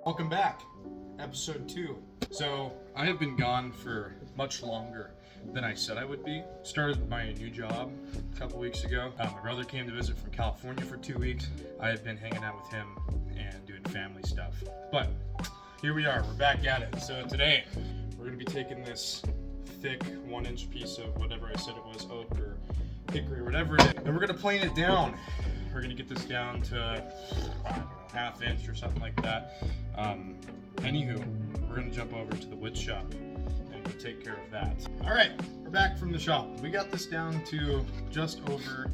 Welcome back, episode 2. So I have been gone for much longer than I said I would be. Started my new job a couple weeks ago. My brother came to visit from California for 2 weeks. I have been hanging out with him and doing family stuff. But here we are, we're back at it. So today we're gonna be taking this thick 1-inch piece of whatever I said it was, oak or hickory, whatever it is, and we're gonna plane it down. We're gonna get this down to, I don't know, 1/2 inch or something like that. Anywho, we're gonna jump over to the wood shop and we'll take care of that. All right, we're back from the shop. We got this down to just over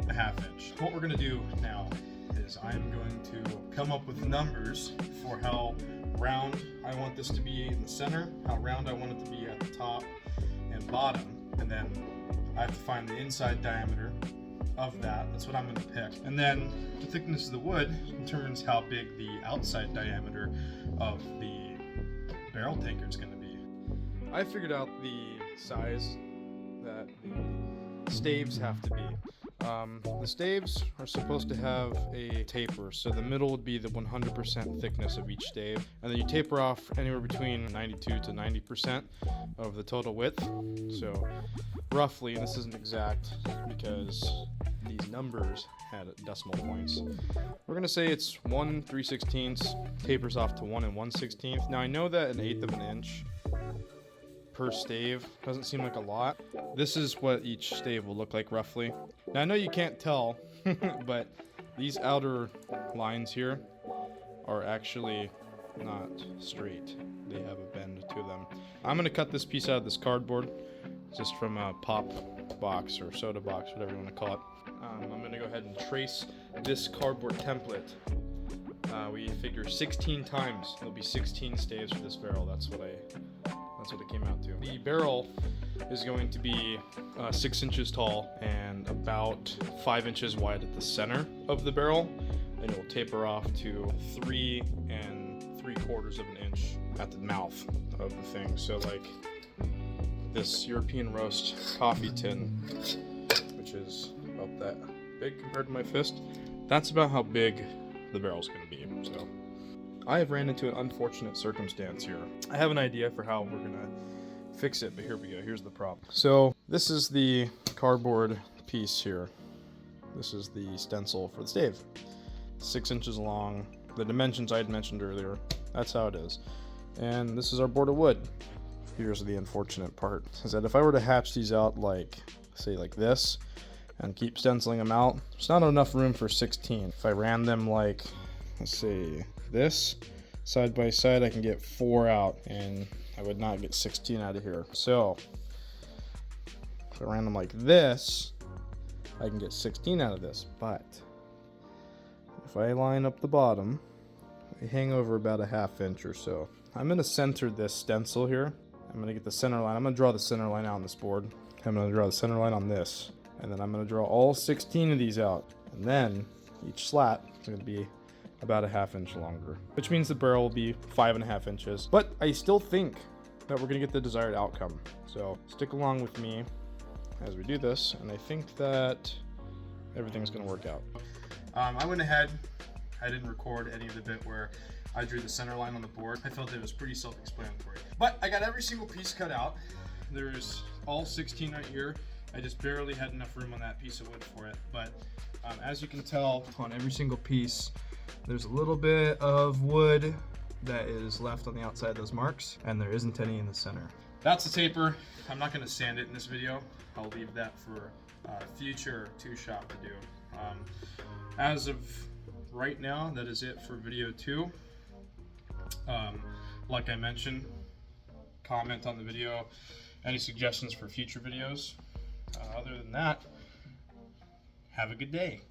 a 1/2 inch. What we're gonna do now is I'm going to come up with numbers for how round I want this to be in the center, how round I want it to be at the top and bottom, and then I have to find the inside diameter of that. That's what I'm going to pick. And then the thickness of the wood determines how big the outside diameter of the barrel tankard is going to be. I figured out the size that the staves have to be. The staves are supposed to have a taper, so the middle would be the 100% thickness of each stave, and then you taper off anywhere between 92 to 90% of the total width. So roughly, and this isn't exact because these numbers had decimal points, we're gonna say it's 1 3/16 tapers off to 1 1/16. Now I know that 1/8 of an inch per stave doesn't seem like a lot. This is what each stave will look like roughly. Now I know you can't tell, but these outer lines here are actually not straight. They have a bend to them. I'm gonna cut this piece out of this cardboard, just from a pop box or soda box, whatever you want to call it. I'm gonna go ahead and trace this cardboard template. We figure 16 times. There'll be 16 staves for this barrel. That's what it came out to. The barrel is going to be 6 inches tall and about 5 inches wide at the center of the barrel, and it will taper off to 3 3/4 of an inch at the mouth of the thing. So like this European roast coffee tin, which is about that big compared to my fist, that's about how big the barrel's going to be. So I have ran into an unfortunate circumstance here. I have an idea for how we're gonna fix it, but here we go. Here's the problem. So this is the cardboard piece here. This is the stencil for the stave. 6 inches long. The dimensions I had mentioned earlier. That's how it is. And this is our board of wood. Here's the unfortunate part, is that if I were to hatch these out like, say like this, and keep stenciling them out, there's not enough room for 16. If I ran them like, let's see, this side by side, I can get 4 out, and I would not get 16 out of here. So if I ran them like this, I can get 16 out of this. But if I line up the bottom, they hang over about a 1/2 inch or so. I'm going to center this stencil here. I'm going to get the center line. I'm going to draw the center line out on this board. I'm going to draw the center line on this, and then I'm going to draw all 16 of these out, and then each slat is going to be about a 1/2 inch longer, which means the barrel will be 5.5 inches. But I still think that we're gonna get the desired outcome. So stick along with me as we do this, and I think that everything's gonna work out. I went ahead, I didn't record any of the bit where I drew the center line on the board. I felt it was pretty self-explanatory. But I got every single piece cut out. There's all 16 right here. I just barely had enough room on that piece of wood for it. But as you can tell, on every single piece, there's a little bit of wood that is left on the outside of those marks, and there isn't any in the center. That's the taper. I'm not going to sand it in this video. I'll leave that for future two-shop to do. As of right now, that is it for video 2. Like I mentioned, comment on the video, any suggestions for future videos. Other than that, have a good day.